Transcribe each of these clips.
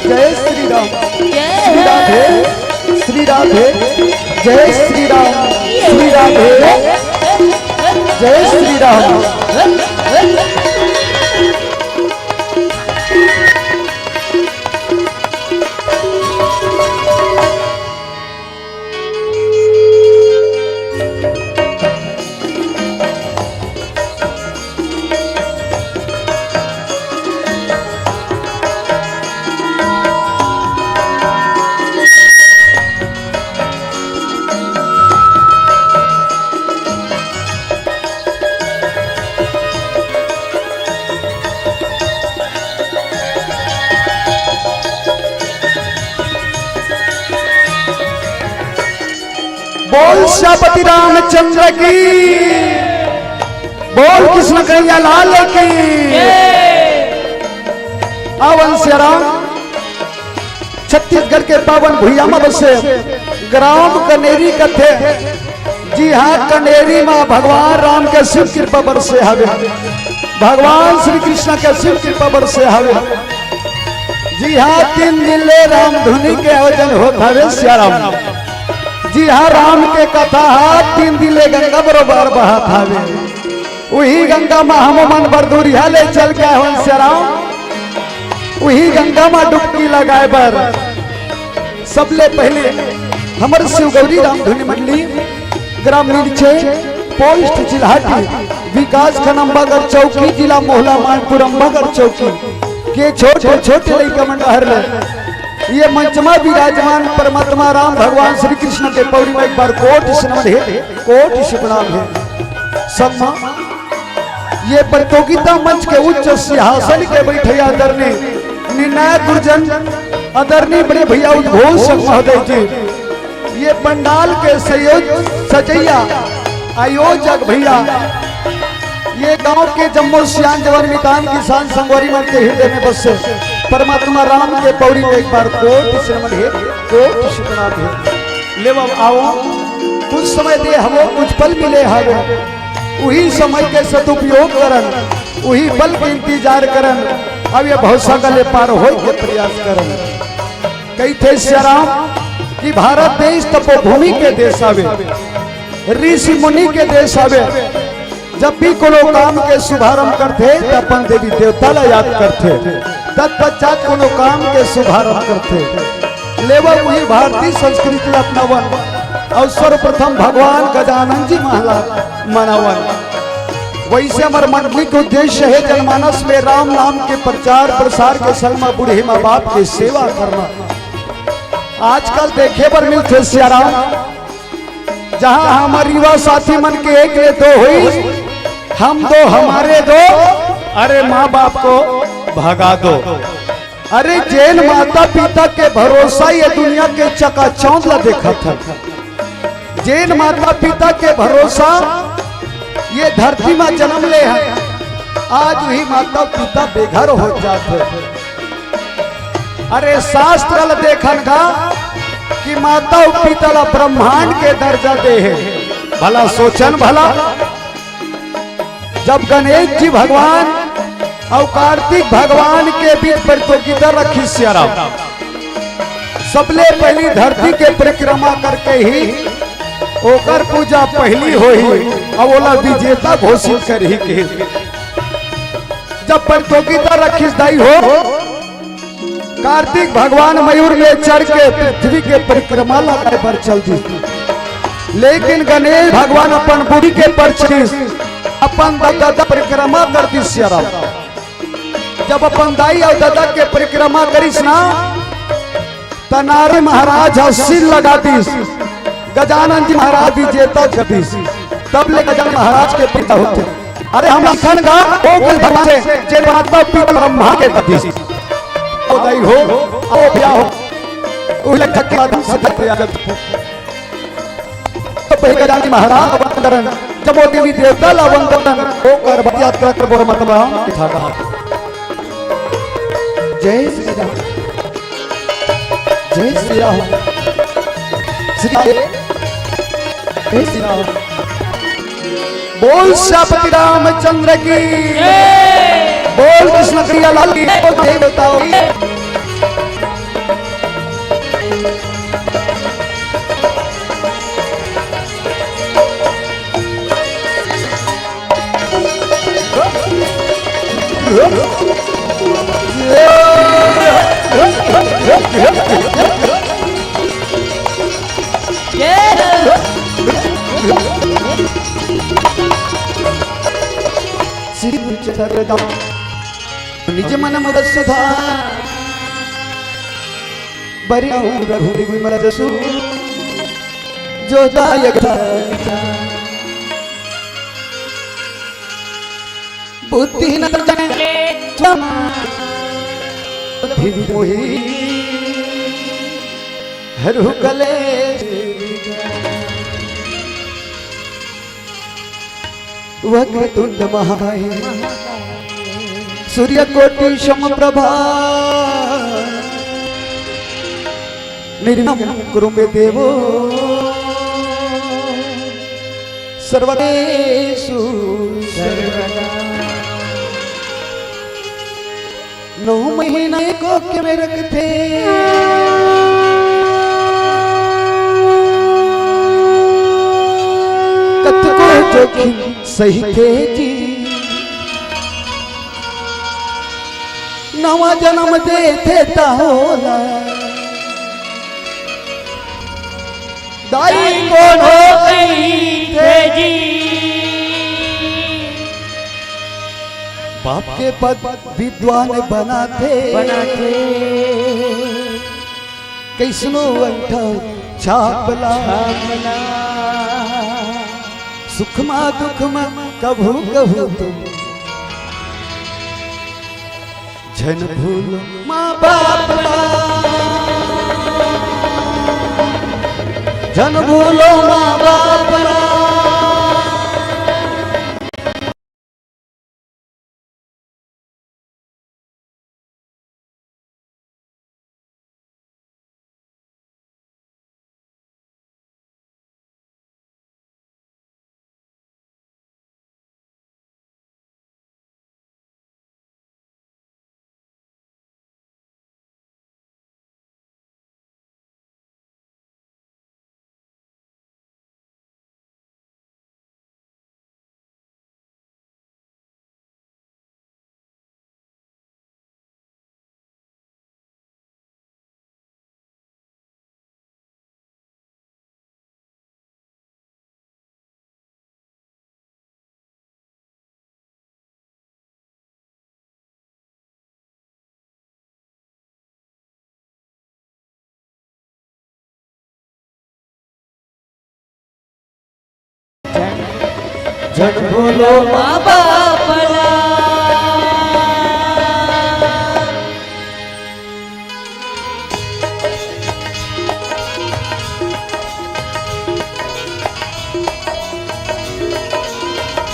जय श्री राम, श्री राधे, श्री राधे, जय श्री राम, श्री राधे, जय श्री राम। बोल श्यापति रामचंद्र की, बोल कृष्ण कन्हैया लाल की। आवन से राम छत्तीसगढ़ के पावन भुइया में बसे ग्राम कनेरी कथे। जी हाँ, कनेरी माँ भगवान राम के शिव कृपा बरसे हवे, भगवान श्री कृष्ण के शिव कृपा बरसे हवे। जी हाँ, 3 दिन ले राम धुनी के आयोजन होता हवे सियाराम। जी हाँ, राम के कथा 3 दिन ले गंगा बरोबर बहा थावे। वही गंगा माँ हम मन बरदुरिया ले चल के आवन से राम, वही गंगा माँ डुबकी लगाए बर। सबले पहले हमर शिव गौरी राम धुनी मंडली ग्राम नीचे पोस्ट जिलाहाटी विकास खंड अम्बागढ़ चौकी जिला मोहला मानपुर अम्बागढ़ चौकी के छोटे छोटे लड़का मंडहर ले ये मंचमा विराजमान परमात्मा राम भगवान श्री कृष्ण के पौड़ी में एक बार कोटि से नमन है, कोटि से प्रणाम है। सम्मा ये प्रतियोगिता मंच के उच्च सिंहासन के बैठे आदरणीय निर्णायक गुरुजन आदरणीय बड़े भैया उद्घोषक महोदय जी, ये पंडाल के सजैया आयोजक भैया, ये गांव के जम्मू सियान जवान मितान किसान संगवारी मन के हृदय में बसे परमात्मा राम के पौड़ी में एक बार कोटि से नमन है, कोटि से प्रणाम है। ले आओ कुछ समय दे हमो, कुछ पल मिले हवे, वही समय के सदुपयोग करन, वही पल के इंतजार करन। अब ये भौसा गले पार हो के प्रयास करन। कई थे श्याराम कि भारत देश तपोभूमि के देश आवे, ऋषि मुनि के देश आवे। जब भी कोनो काम के शुभारंभ करते तो अपन देवी देवता ला याद करते, तत्पश्चात कोनो काम के शुभारंभ करते। लेवल वही भारतीय संस्कृति अपनावन और सर्वप्रथम भगवान गजानन जी महाराज मनावन। वैसे हमारे मंडली का उद्देश्य है जनमानस में राम नाम के प्रचार प्रसार के सलमा बूढ़े माँ बाप की सेवा करना। आजकल देखे पर मिलते सियाराम, जहाँ हमारे युवा साथी मन के एक ले दो हुई, हम दो हमारे दो, अरे माँ बाप को भगा दो। अरे जैन माता पिता के भरोसा ये दुनिया के चकाचौंध ला देखा था। जैन माता पिता के भरोसा ये धरती में जन्म ले है, आज वही माता पिता बेघर हो जाते। अरे शास्त्र ला देखन का कि माता पिता ला ब्रह्मांड के दर्जा दे है। भला सोचन भला, जब गणेश जी भगवान और कार्तिक भगवान के बीच प्रतियोगिता रखी सियाराम, सबले पहली धरती के परिक्रमा करके ही ओकर पूजा पहली होई और ओला विजेता घोषित कर ही के। जब प्रतियोगिता रखी दाई हो, कार्तिक भगवान मयूर में चढ़ के पृथ्वी के परिक्रमा लगाए पर चल दी, लेकिन गणेश भगवान अपन बुढ़ी के पर अपन दादा परिक्रमा करती सियाराम। जब अपन दाई और दादा के परिक्रमा करीस ना, तनारे महाराज हसीन लगा दीस, गजानन जी महाराज विजेता जबीस, तब ले गजानन महाराज के पिता होते। अरे हम लखन का ओ कुल भगवान से जे माता पिता ब्रह्मा के दीस ओ दाई हो ओ ब्याह हो उले के माध्यम से प्रयास तो पहले गजानन जी महाराज करन पंचमो देवी देवता लावंदन ओ कर बतिया कर बोर मतबा ठाका जय श्री राम जय श्री राम जय श्री राम बोल श्यापति रामचंद्र की बोल कृष्ण प्रिया लाल की बोल देवताओं की निज मन मद सुधा बरी रघुरी विमल जसु जो दायक बुद्धि न जने मोही हरु कले वक्रतुंड महाकाय सूर्य कोटि समप्रभा निर्विघ्नं कुरु मे देवो सर्वदेषु सर्वदा 9 महीने को के में रखते कत को जोखिम सही थे जी नवा जन्म दे थे ताहोला दाई कौन हो गई थे जी बाप के पद विद्वान बनाते कैसनो अंठा छापला सुखमा दुखमा कभू कभू तुम जन भूलो माँ बाप जन भूलो माँ बाप जन बोलो माँ बाप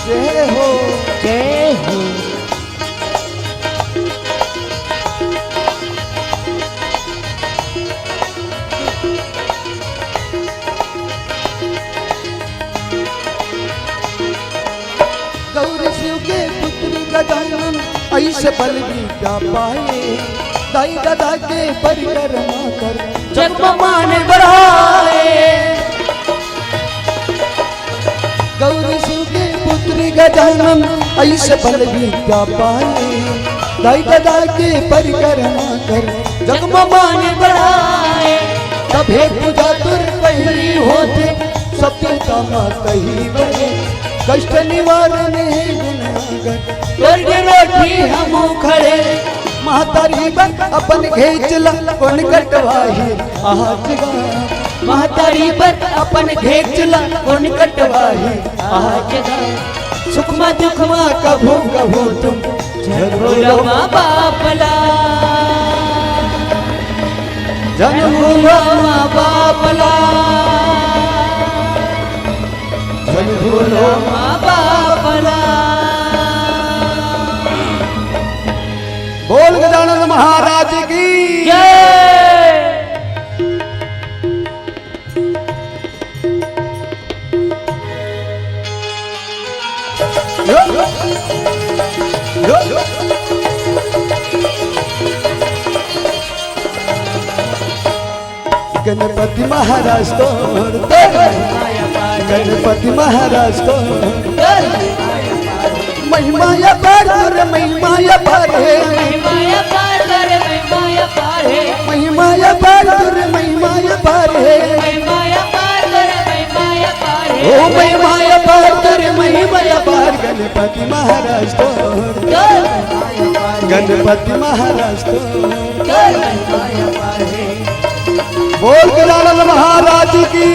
जय हो जय हो गौरी शिव के पुत्री गजानन ऐसे बल विद्या पाए दाई दादा के परिक्रमा कर जन्म मान बढ़ाए गौरी शिव के पुत्री गजानन ऐसे बल विद्या पाए दाई दादा के परिक्रमा कर जन्म मान बढ़ाए तभे पूजा तुर पहली होते सत्यता माता ही बने कष्ट निवारण है गुनागर स्वर्ग रोटी हम खड़े महतारी बन अपन घेचला कौन कटवाही आज महतारी बन अपन घेचला कौन कटवाही आज सुखमा दुखमा कभू कभू तुम जन्मो माँ बापला जन्मो माँ बापला मत भूलो माँ बापना। बोल गजानन महाराज की जय। गणपति महाराज तो गणपति महाराज तो महिमा या पार रे महिमा या पार है महिमा पार रे महिमा पार है महिमा या पार रे महिमा या पार है महिमा पार रे महिमा पार है ओ महिमा या पार रे महिमा या पार गणपति महाराज तो गणपति महाराज तो बोल गजानन महाराज की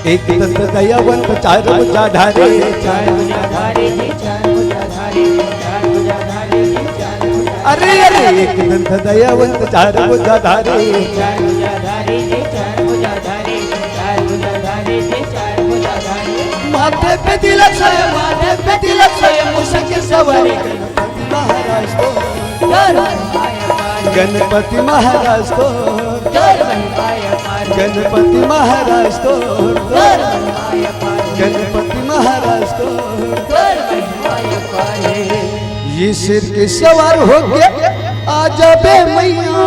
एक दंत दयावंत चार भुजा धारे अरे अरे एक दंत दयावंत चार भुजा धारे माथे पे तिलक सोए माथे पे तिलक सोए मुसके सवारी गणपति महाराज तो गणपति महाराज तो गणपति महाराज तो ये सिर के सवार हो गया आ जाबे मैया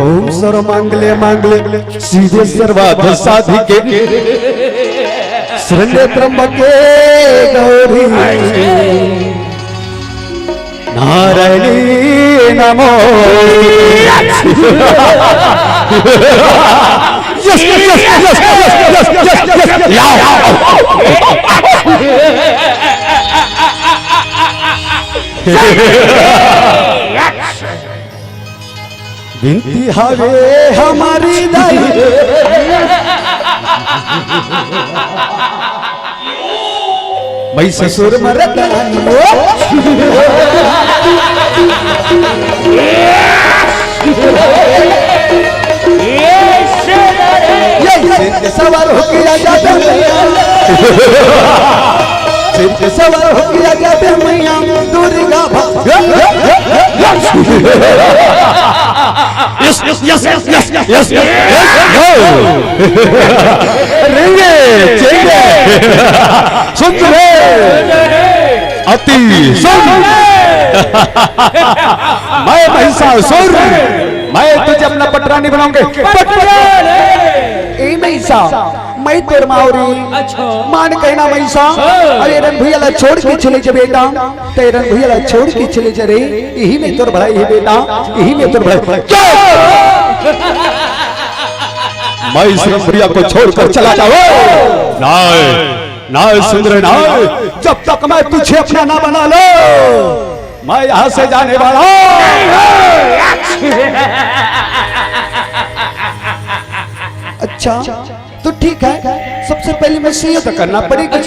ओम सर्व मांगले मांगले सीधे सर्वार्थ साधिके शरण्य त्र्यंबके गौरी नारायणी नमो yes yes yes yes yes yes बिनती हवे हमारी दाई मैं ससुर मरदानी सवार हो गया जाते सिर पे सवार हो गया जाते मैया Durga yes yes yes yes yes yes रेंगे चेंगे सुन रे अति सुन मैं महिषासुर मैं तुझे अपना पटरा नहीं बनाऊंगा ए महिषा मैं तोर मावरी मान कहना महिषा अरे रन भैया छोड़ के चले जा बेटा तेरे रन भैया छोड़ के चले जा रे यही में तोर भलाई है बेटा यही में तोर भलाई मैं इस प्रिया को छोड़कर चला जाऊं नाय नाय सुंदर नाय जब तक मैं तुझे अपना ना बना लो मैं यहाँ से जाने वाला अच्छा तो ठीक है सबसे पहले मैं से युद्ध करना पड़ेगा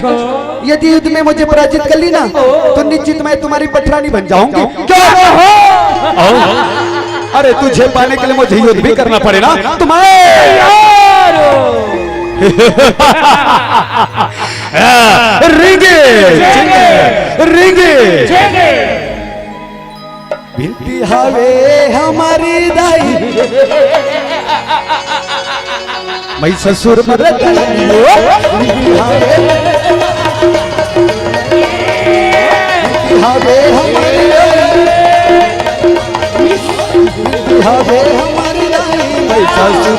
यदि युद्ध में मुझे पराजित कर ली ना तो निश्चित मैं तुम्हारी पटरानी बन जाऊंगी अरे तुझे पाने के लिए मुझे युद्ध भी करना पड़ेगा रिंगे रिंगे बिनती हवे हमारी दाई मैं ससुर मरदानी हवे हमारी हवे हमारी दाई मैं ससुर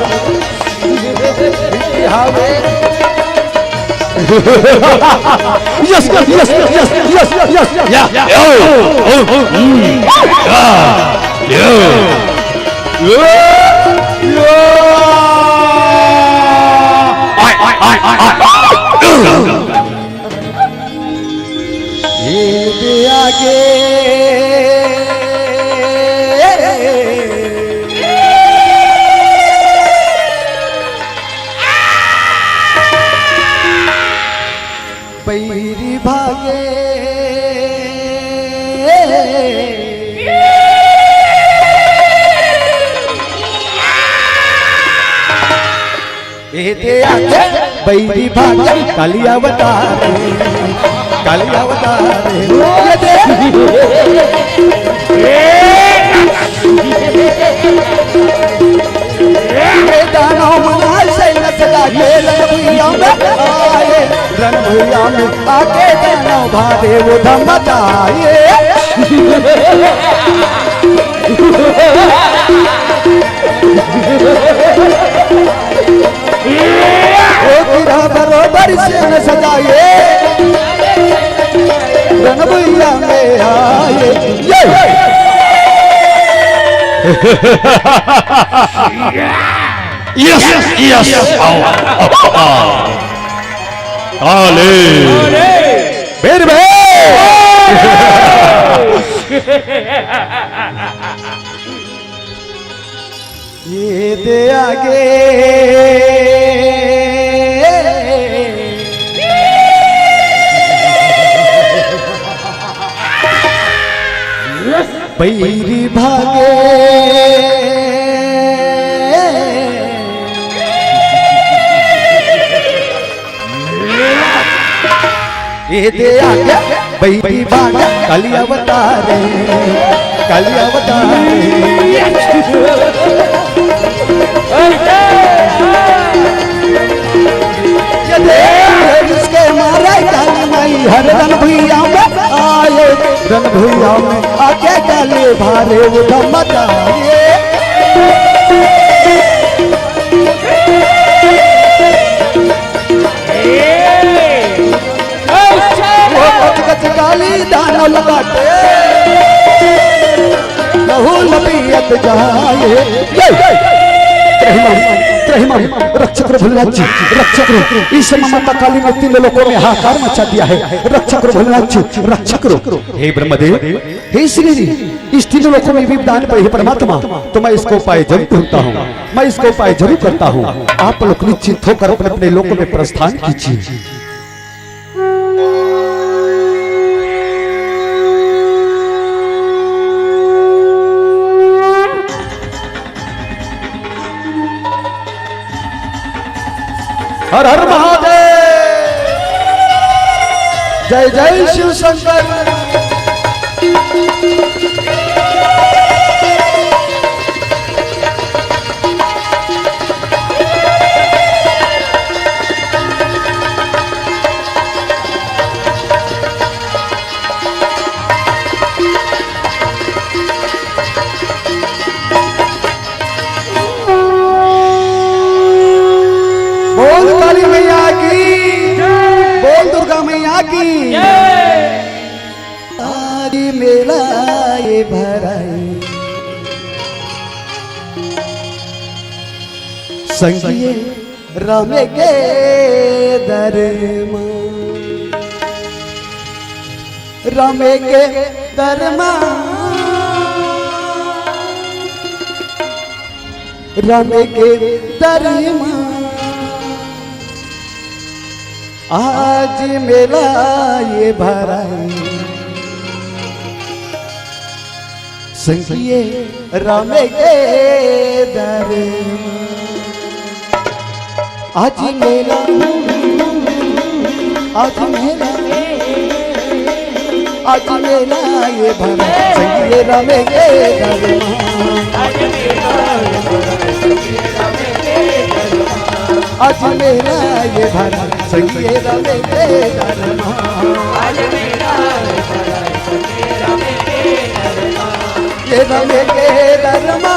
हवे yes yes yes yes yes yes yeah ये आगे ये दे आगे बैरी भाग्य काली अवतार ये दे ये दानव मना सैन सदा के रणभूमिया में आए रणभूमिया में आके दानव भादे वो धमताए गिरा बरोबर से न सजाए रणभूमिया में आए यस काले बेर ये दे आगे बैरी भागे ये दे आगे बैरी भागे काली अवतार जिसके मारे काली माई हर रणभूमिया में आए रणभूमिया में आके काली भारे वो धमताए काली दानव लगाते लहू लपियत जाए रक्षक भोलेनाथ जी रक्षक इस माता काली ने तीन लोगों में हाहाकार मचा दिया है रक्षक भोलेनाथ जी रक्षक हे ब्रह्मदेव हे श्री इस तीन लोगों में विदान पर हे परमात्मा तो मैं इसको उपाय जरूर ढूंढता हूँ मैं इसको उपाय जरूर करता हूँ आप लोग निश्चित होकर अपने अपने लोगों में प्रस्थान कीजिए हर हर महादेव जय जय शिव शंकर मेला ये भराई संगिए रामे के दरमा रामे के दरमा रामे के दरमा आज मेला ये भराई संगिए रामे के दरमा आज मेला आज मेला आज मेला ये भरा संगिए रामे के दरमा आज मेला ये भरा संगिए रामे के दरमा ये रामे के दरमा